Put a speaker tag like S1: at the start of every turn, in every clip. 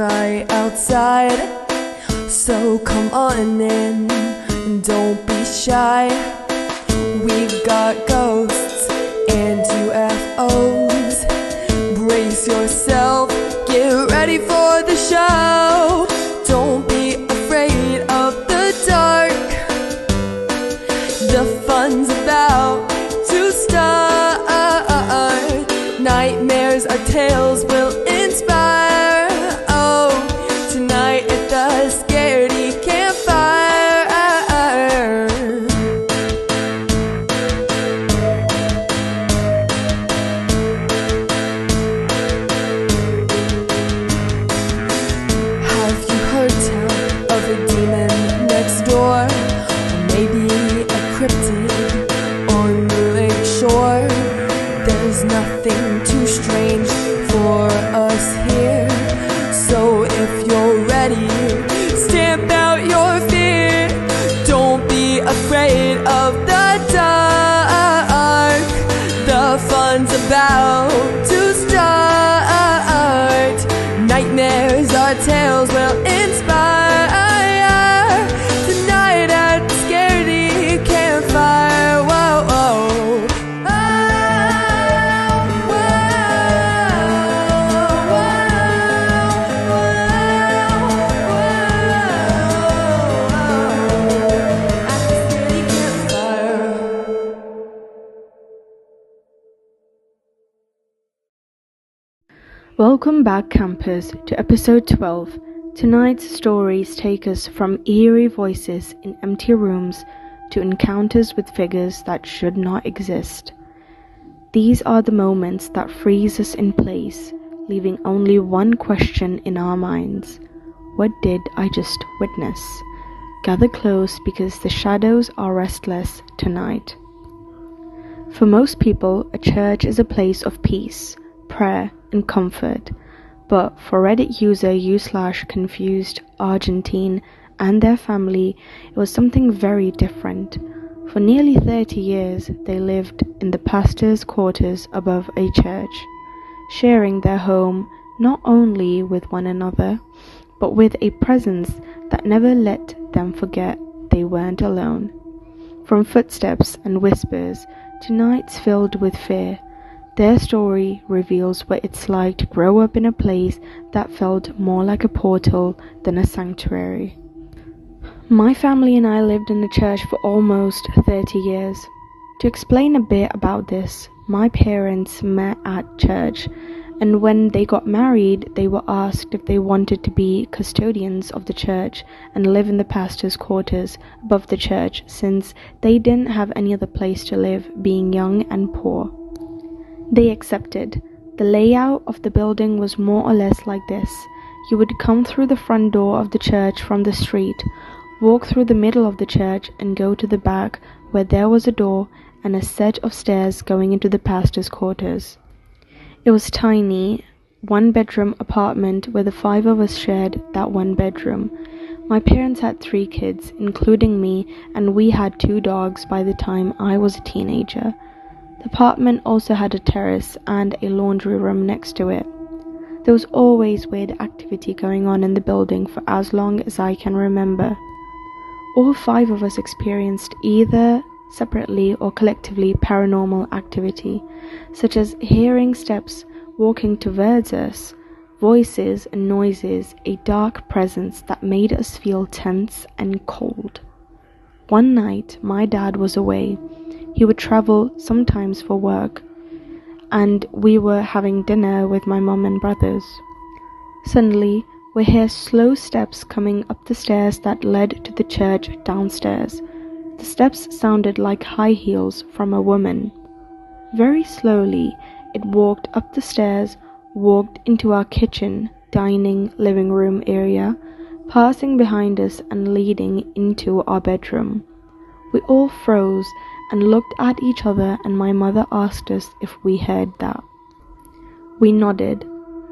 S1: right outside, so come on in and don't be shy. We've got ghosts and UFOs. Brace yourself, get ready for the show. Don't be afraid of the dark. The fun's about to start. Nightmares or tales will inspire. Oh, tonight at the Scaredy Campfire. Have you heard tell of a demon next door? Or maybe a cryptid on the lake shore? There's nothing too strange for us here. So if you're ready, stamp out your fear. Don't be afraid of the dark. The fun's about to start. Nightmares or tales will inspire. Tonight at the Scaredy Campfire. Whoa, whoa.
S2: Welcome back, campers, to episode 12. Tonight's stories take us from eerie voices in empty rooms to encounters with figures that should not exist. These are the moments that freeze us in place, leaving only one question in our minds. What did I just witness? Gather close because the shadows are restless tonight. For most people, a church is a place of peace, prayer, and comfort, but for Reddit user u/confused Argentine and their family, it was something very different. For nearly 30 years, they lived in the pastor's quarters above a church, sharing their home not only with one another, but with a presence that never let them forget they weren't alone. From footsteps and whispers to nights filled with fear, their story reveals what it's like to grow up in a place that felt more like a portal than a sanctuary. My family and I lived in the church for almost 30 years. To explain a bit about this, my parents met at church, and when they got married, they were asked if they wanted to be custodians of the church and live in the pastor's quarters above the church, since they didn't have any other place to live, being young and poor. They accepted. The layout of the building was more or less like this. You would come through the front door of the church from the street, walk through the middle of the church, and go to the back, where there was a door and a set of stairs going into the pastor's quarters. It was tiny, one-bedroom apartment where the 5 of us shared that one bedroom. My parents had 3 kids, including me, and we had 2 dogs by the time I was a teenager. The apartment also had a terrace and a laundry room next to it. There was always weird activity going on in the building for as long as I can remember. All 5 of us experienced either separately or collectively paranormal activity, such as hearing steps walking towards us, voices and noises, a dark presence that made us feel tense and cold. One night, my dad was away. He would travel sometimes for work, and we were having dinner with my mom and brothers. Suddenly, we hear slow steps coming up the stairs that led to the church downstairs. The steps sounded like high heels from a woman. Very slowly, it walked up the stairs, walked into our kitchen, dining, living room area, passing behind us and leading into our bedroom. We all froze and looked at each other, and my mother asked us if we heard that. We nodded.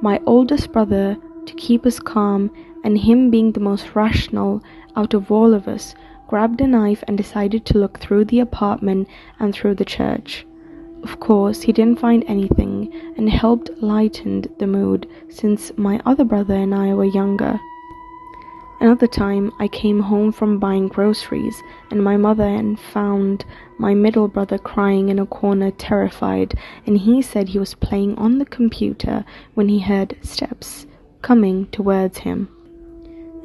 S2: My oldest brother, to keep us calm, and him being the most rational out of all of us, grabbed a knife and decided to look through the apartment and through the church. Of course, he didn't find anything. calming and helped lighten the mood since my other brother and I were younger. Another time, I came home from buying groceries, and my mother and found my middle brother crying in a corner terrified, and he said he was playing on the computer when he heard steps coming towards him.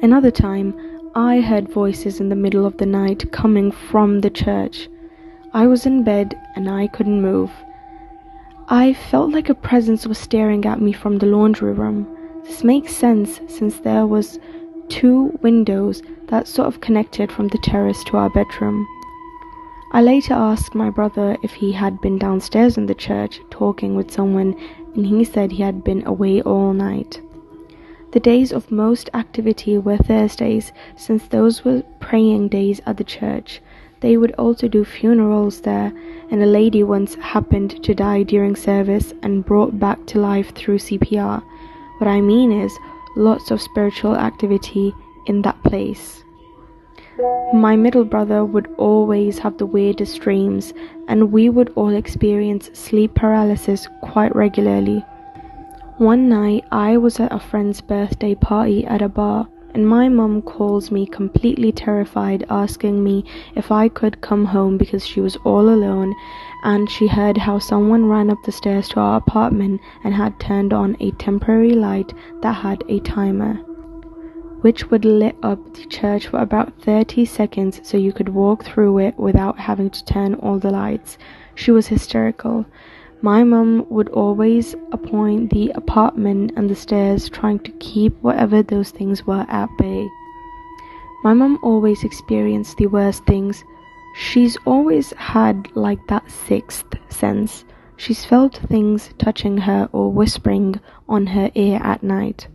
S2: Another time, I heard voices in the middle of the night coming from the church. I was in bed and I couldn't move. I felt like a presence was staring at me from the laundry room. This makes sense since there was 2 windows that sort of connected from the terrace to our bedroom. I later asked my brother if he had been downstairs in the church talking with someone, and he said he had been away all night. The days of most activity were Thursdays, since those were praying days at the church. They would also do funerals there, and a lady once happened to die during service and brought back to life through CPR. What I mean is, lots of spiritual activity in that place. My middle brother would always have the weirdest dreams, and we would all experience sleep paralysis quite regularly. One night, I was at a friend's birthday party at a bar, and my mum calls me completely terrified, asking me if I could come home because she was all alone, and she heard how someone ran up the stairs to our apartment and had turned on a temporary light that had a timer, which would lit up the church for about 30 seconds so you could walk through it without having to turn all the lights. She was hysterical. My mum would always appoint the apartment and the stairs, trying to keep whatever those things were at bay. My mum always experienced the worst things. She's always had like that 6th sense. She's felt things touching her or whispering on her ear at night.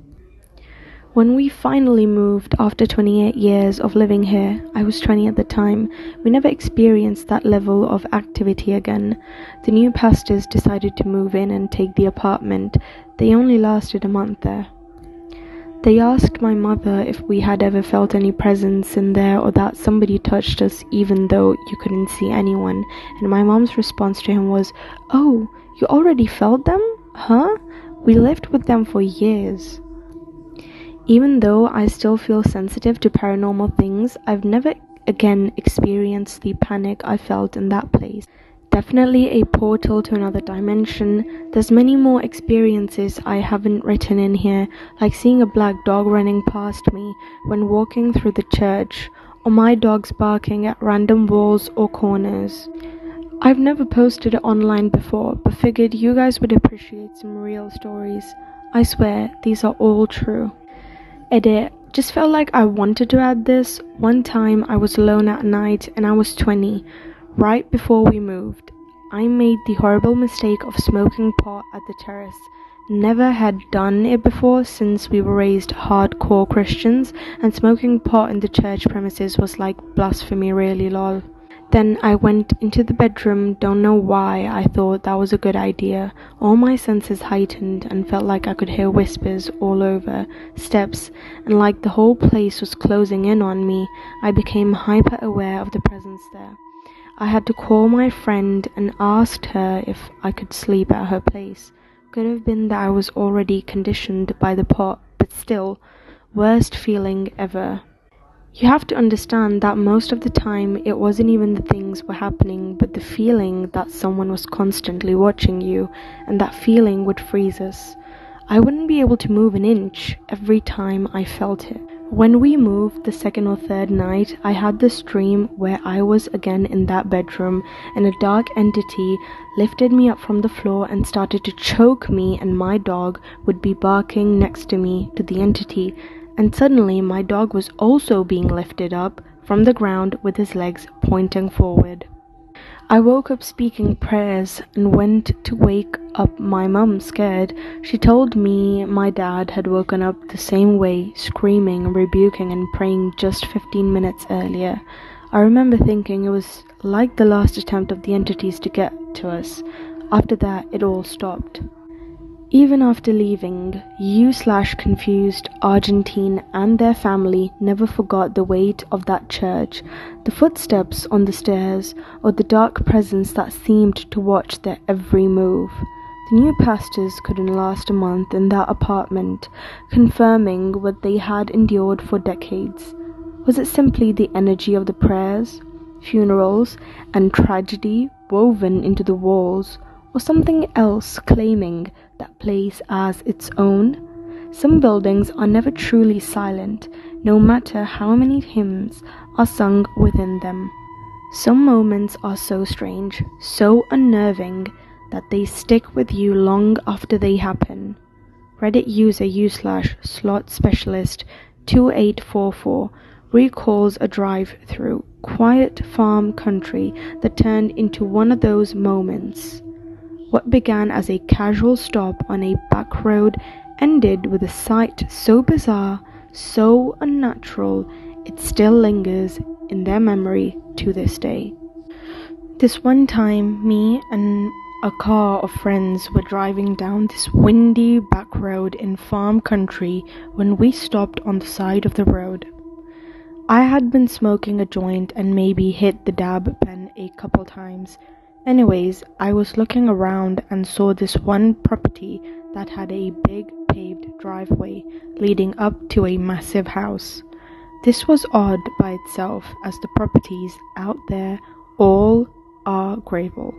S2: When we finally moved after 28 years of living here, I was 20 at the time, we never experienced that level of activity again. The new pastors decided to move in and take the apartment. They only lasted a month there. They asked my mother if we had ever felt any presence in there or that somebody touched us even though you couldn't see anyone, and my mom's response to him was, "Oh, you already felt them? Huh? We lived with them for years." Even though I still feel sensitive to paranormal things, I've never again experienced the panic I felt in that place. Definitely a portal to another dimension. There's many more experiences I haven't written in here, like seeing a black dog running past me when walking through the church, or my dogs barking at random walls or corners. I've never posted it online before, but figured you guys would appreciate some real stories. I swear, these are all true. Edit. Just felt like I wanted to add this. One time I was alone at night and I was 20, right before we moved. I made the horrible mistake of smoking pot at the terrace. Never had done it before since we were raised hardcore Christians, and smoking pot in the church premises was like blasphemy really, lol. Then I went into the bedroom, don't know why I thought that was a good idea. All my senses heightened and felt like I could hear whispers all over, steps, and like the whole place was closing in on me. I became hyper aware of the presence there. I had to call my friend and asked her if I could sleep at her place. Could have been that I was already conditioned by the pot, but still, worst feeling ever. You have to understand that most of the time it wasn't even the things were happening, but the feeling that someone was constantly watching you, and that feeling would freeze us. I wouldn't be able to move an inch every time I felt it. When we moved the 2nd or 3rd night, I had this dream where I was again in that bedroom, and a dark entity lifted me up from the floor and started to choke me, and my dog would be barking next to me to the entity. And suddenly my dog was also being lifted up from the ground with his legs pointing forward. I woke up speaking prayers and went to wake up my mum scared. She told me my dad had woken up the same way, screaming, rebuking and praying just 15 minutes earlier. I remember thinking it was like the last attempt of the entities to get to us. After that, it all stopped. Even after leaving, confused Argentine and their family never forgot the weight of that church, the footsteps on the stairs, or the dark presence that seemed to watch their every move. The new pastors couldn't last a month in that apartment, confirming what they had endured for decades. Was it simply the energy of the prayers, funerals, and tragedy woven into the walls, or something else claiming that place as its own? Some buildings are never truly silent, no matter how many hymns are sung within them. Some moments are so strange, so unnerving, that they stick with you long after they happen. Reddit user u/slot specialist 2844 recalls a drive-through quiet farm country that turned into one of those moments. What began as a casual stop on a back road ended with a sight so bizarre, so unnatural, it still lingers in their memory to this day. This one time, me and a car of friends were driving down this windy back road in farm country when we stopped on the side of the road. I had been smoking a joint and maybe hit the dab pen a couple times. Anyways, I was looking around and saw this one property that had a big paved driveway leading up to a massive house. This was odd by itself, as the properties out there all are gravel.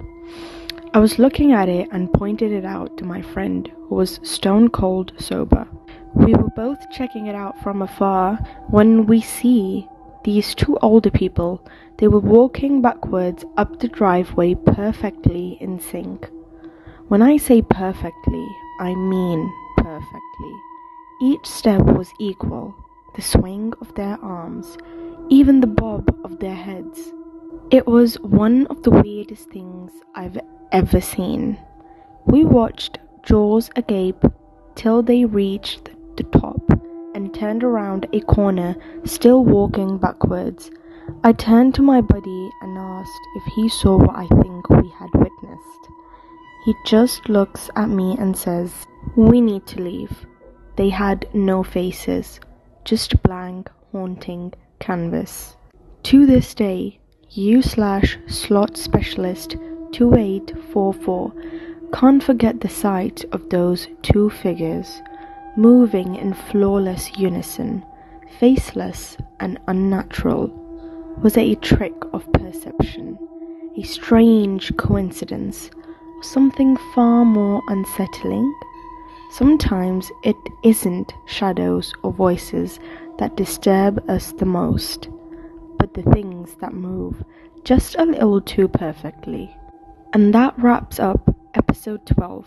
S2: I was looking at it and pointed it out to my friend, who was stone cold sober. We were both checking it out from afar when we see these two older people. They were walking backwards up the driveway perfectly in sync. When I say perfectly, I mean perfectly. Each step was equal, the swing of their arms, even the bob of their heads. It was one of the weirdest things I've ever seen. We watched, jaws agape, till they reached the top and turned around a corner, still walking backwards. I turned to my buddy and asked if he saw what I think we had witnessed. He just looks at me and says, "We need to leave." They had no faces, just blank, haunting canvas. To this day, u/slot specialist 2844 can't forget the sight of those two figures, moving in flawless unison, faceless and unnatural. Was it a trick of perception, a strange coincidence, or something far more unsettling? Sometimes it isn't shadows or voices that disturb us the most, but the things that move just a little too perfectly. And that wraps up episode 12.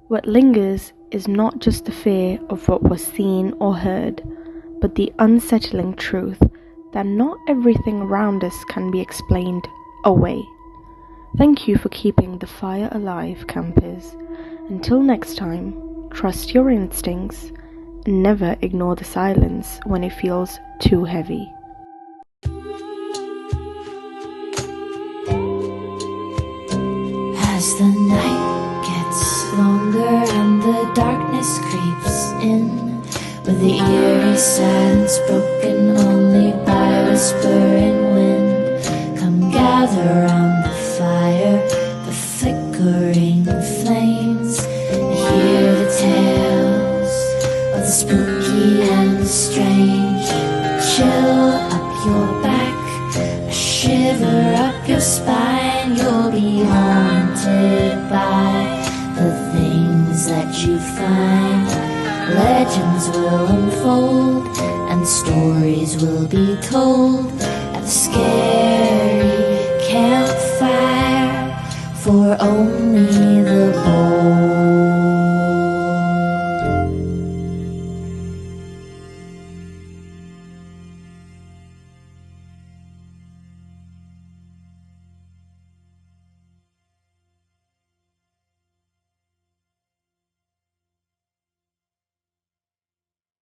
S2: What lingers is not just the fear of what was seen or heard, but the unsettling truth that not everything around us can be explained away. Thank you for keeping the fire alive, campers. Until next time, trust your instincts and never ignore the silence when it feels too heavy.
S3: As the night gets longer and the darkness creeps in, with the eerie silence broken only by whispering wind, come gather round the fire, the flickering flames, and hear the tales of the spooky and the strange. Chill up your back, a shiver up your spine, you'll be haunted by the things that you find. Legends will unfold and stories will be told at the scare